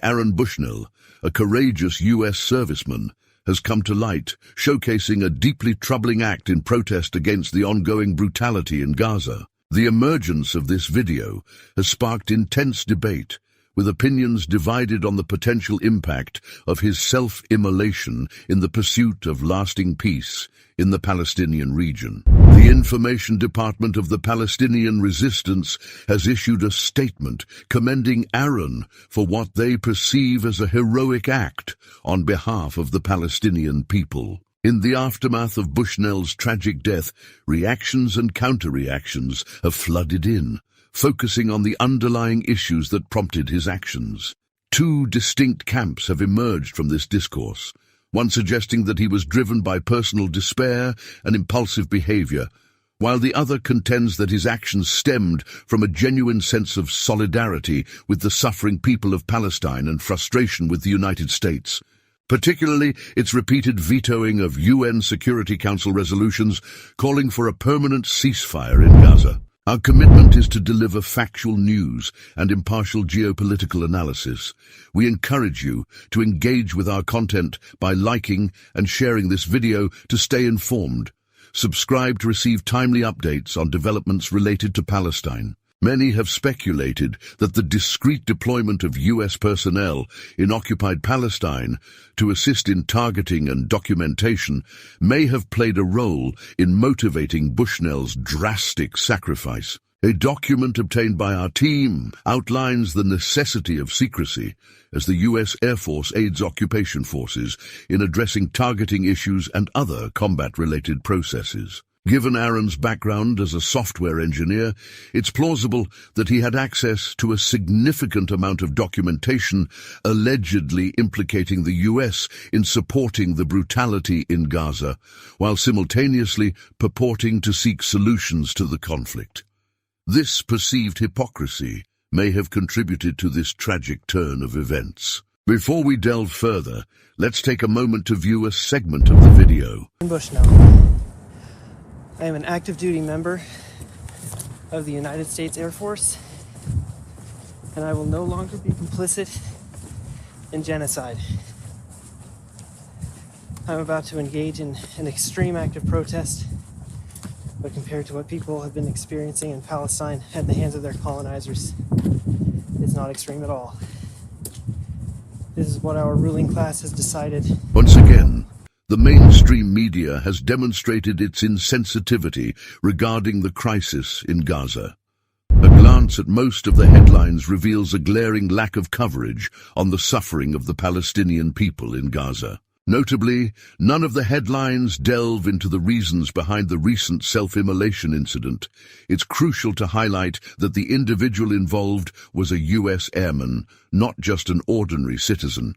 Aaron Bushnell, a courageous U.S. serviceman, has come to light, showcasing a deeply troubling act in protest against the ongoing brutality in Gaza. The emergence of this video has sparked intense debate, with opinions divided on the potential impact of his self-immolation in the pursuit of lasting peace in the Palestinian region. The Information Department of the Palestinian Resistance has issued a statement commending Aaron for what they perceive as a heroic act on behalf of the Palestinian people. In the aftermath of Bushnell's tragic death, reactions and counter-reactions have flooded in, focusing on the underlying issues that prompted his actions. Two distinct camps have emerged from this discourse, one suggesting that he was driven by personal despair and impulsive behavior, while the other contends that his actions stemmed from a genuine sense of solidarity with the suffering people of Palestine and frustration with the United States, particularly its repeated vetoing of UN Security Council resolutions calling for a permanent ceasefire in Gaza. Our commitment is to deliver factual news and impartial geopolitical analysis. We encourage you to engage with our content by liking and sharing this video to stay informed. Subscribe to receive timely updates on developments related to Palestine. Many have speculated that the discreet deployment of U.S. personnel in occupied Palestine to assist in targeting and documentation may have played a role in motivating Bushnell's drastic sacrifice. A document obtained by our team outlines the necessity of secrecy as the U.S. Air Force aids occupation forces in addressing targeting issues and other combat-related processes. Given Aaron's background as a software engineer, it's plausible that he had access to a significant amount of documentation allegedly implicating the U.S. in supporting the brutality in Gaza, while simultaneously purporting to seek solutions to the conflict. This perceived hypocrisy may have contributed to this tragic turn of events. Before we delve further, let's take a moment to view a segment of the video. Bushnell. I am an active duty member of the United States Air Force, and I will no longer be complicit in genocide. I'm about to engage in an extreme act of protest, but compared to what people have been experiencing in Palestine at the hands of their colonizers, it's not extreme at all. This is what our ruling class has decided. Once again, the mainstream media has demonstrated its insensitivity regarding the crisis in Gaza. A glance at most of the headlines reveals a glaring lack of coverage on the suffering of the Palestinian people in Gaza. Notably, none of the headlines delve into the reasons behind the recent self-immolation incident. It's crucial to highlight that the individual involved was a U.S. airman, not just an ordinary citizen.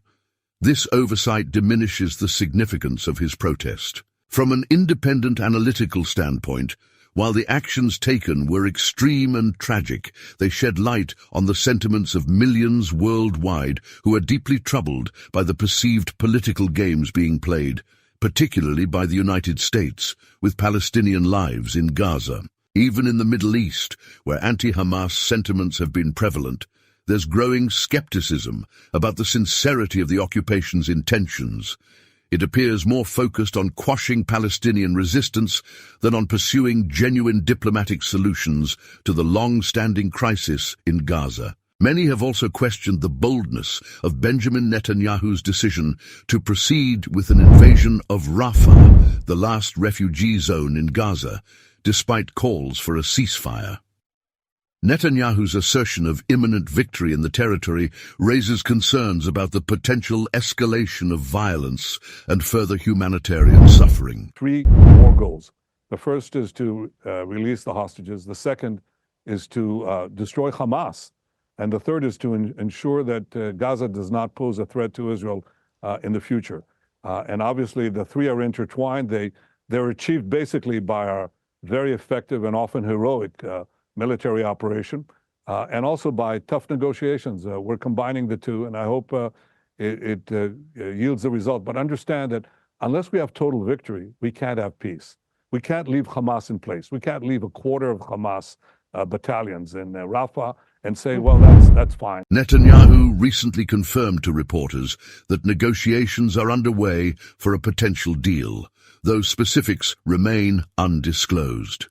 This oversight diminishes the significance of his protest. From an independent analytical standpoint, while the actions taken were extreme and tragic, they shed light on the sentiments of millions worldwide who are deeply troubled by the perceived political games being played, particularly by the United States, with Palestinian lives in Gaza. Even in the Middle East, where anti-Hamas sentiments have been prevalent, there's growing skepticism about the sincerity of the occupation's intentions. It appears more focused on quashing Palestinian resistance than on pursuing genuine diplomatic solutions to the long-standing crisis in Gaza. Many have also questioned the boldness of Benjamin Netanyahu's decision to proceed with an invasion of Rafah, the last refugee zone in Gaza, despite calls for a ceasefire. Netanyahu's assertion of imminent victory in the territory raises concerns about the potential escalation of violence and further humanitarian suffering. Three more goals. The first is to release the hostages. The second is to destroy Hamas. And the third is to ensure that Gaza does not pose a threat to Israel in the future. And obviously, the three are intertwined. They're achieved basically by our very effective and often heroic military operation, and also by tough negotiations. We're combining the two, and I hope it yields the result. But understand that unless we have total victory, we can't have peace. We can't leave Hamas in place. We can't leave a quarter of Hamas battalions in Rafah and say, well, that's fine. Netanyahu recently confirmed to reporters that negotiations are underway for a potential deal, though specifics remain undisclosed.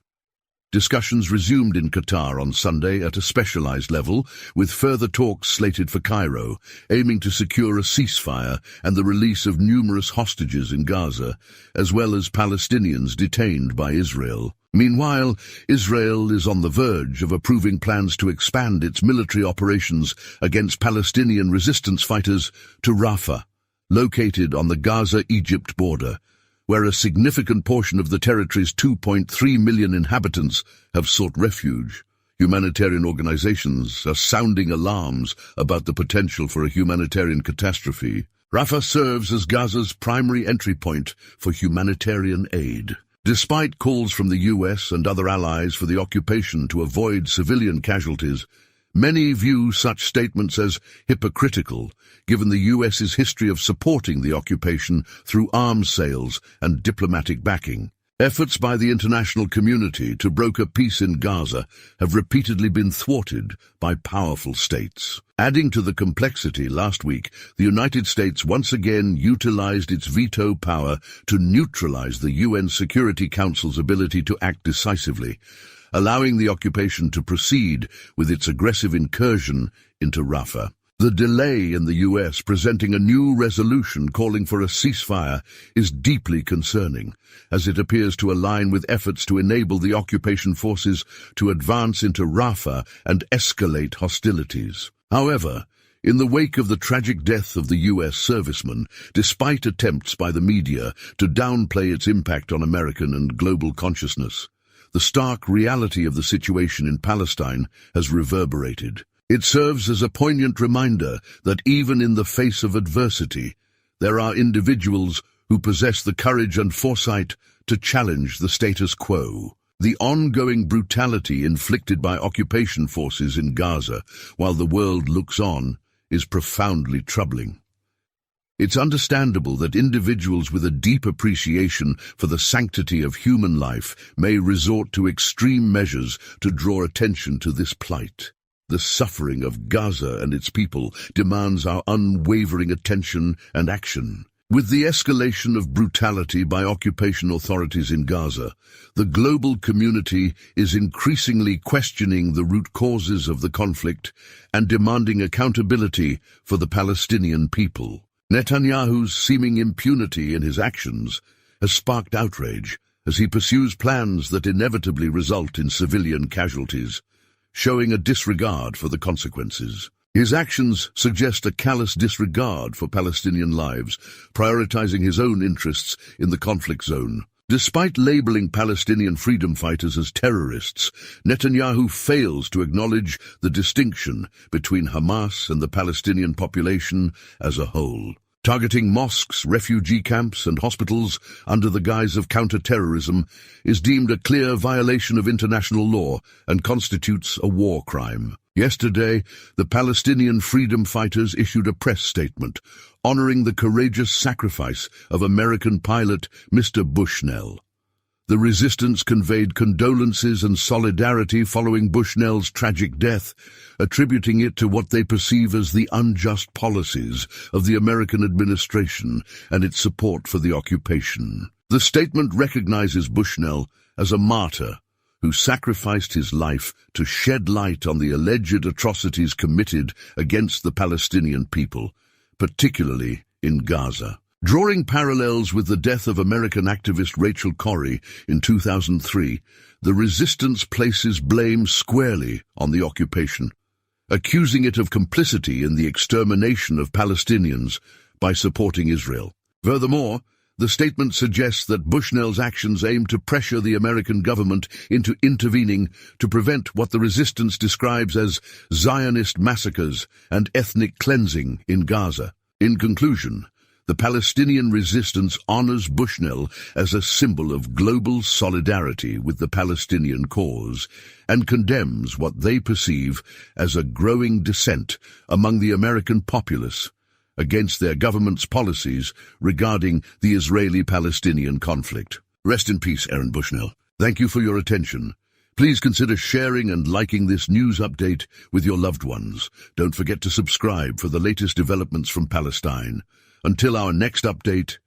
Discussions resumed in Qatar on Sunday at a specialized level, with further talks slated for Cairo, aiming to secure a ceasefire and the release of numerous hostages in Gaza, as well as Palestinians detained by Israel. Meanwhile, Israel is on the verge of approving plans to expand its military operations against Palestinian resistance fighters to Rafah, located on the Gaza-Egypt border, where a significant portion of the territory's 2.3 million inhabitants have sought refuge. Humanitarian organizations are sounding alarms about the potential for a humanitarian catastrophe. Rafah serves as Gaza's primary entry point for humanitarian aid. Despite calls from the US and other allies for the occupation to avoid civilian casualties, many view such statements as hypocritical, given the US's history of supporting the occupation through arms sales and diplomatic backing. Efforts by the international community to broker peace in Gaza have repeatedly been thwarted by powerful states. Adding to the complexity, last week, the United States once again utilized its veto power to neutralize the UN Security Council's ability to act decisively, allowing the occupation to proceed with its aggressive incursion into Rafah. The delay in the US presenting a new resolution calling for a ceasefire is deeply concerning, as it appears to align with efforts to enable the occupation forces to advance into Rafah and escalate hostilities. However, in the wake of the tragic death of the US serviceman, despite attempts by the media to downplay its impact on American and global consciousness, the stark reality of the situation in Palestine has reverberated. It serves as a poignant reminder that even in the face of adversity, there are individuals who possess the courage and foresight to challenge the status quo. The ongoing brutality inflicted by occupation forces in Gaza while the world looks on is profoundly troubling. It's understandable that individuals with a deep appreciation for the sanctity of human life may resort to extreme measures to draw attention to this plight. The suffering of Gaza and its people demands our unwavering attention and action. With the escalation of brutality by occupation authorities in Gaza, the global community is increasingly questioning the root causes of the conflict and demanding accountability for the Palestinian people. Netanyahu's seeming impunity in his actions has sparked outrage as he pursues plans that inevitably result in civilian casualties, showing a disregard for the consequences. His actions suggest a callous disregard for Palestinian lives, prioritizing his own interests in the conflict zone. Despite labeling Palestinian freedom fighters as terrorists, Netanyahu fails to acknowledge the distinction between Hamas and the Palestinian population as a whole. Targeting mosques, refugee camps, and hospitals under the guise of counter-terrorism is deemed a clear violation of international law and constitutes a war crime. Yesterday, the Palestinian freedom fighters issued a press statement honoring the courageous sacrifice of American pilot Mr. Bushnell. The resistance conveyed condolences and solidarity following Bushnell's tragic death, attributing it to what they perceive as the unjust policies of the American administration and its support for the occupation. The statement recognizes Bushnell as a martyr who sacrificed his life to shed light on the alleged atrocities committed against the Palestinian people, particularly in Gaza. Drawing parallels with the death of American activist Rachel Corrie in 2003, the resistance places blame squarely on the occupation, accusing it of complicity in the extermination of Palestinians by supporting Israel. Furthermore, the statement suggests that Bushnell's actions aim to pressure the American government into intervening to prevent what the resistance describes as Zionist massacres and ethnic cleansing in Gaza. In conclusion, the Palestinian resistance honors Bushnell as a symbol of global solidarity with the Palestinian cause and condemns what they perceive as a growing dissent among the American populace against their government's policies regarding the Israeli-Palestinian conflict. Rest in peace, Aaron Bushnell. Thank you for your attention. Please consider sharing and liking this news update with your loved ones. Don't forget to subscribe for the latest developments from Palestine. Until our next update.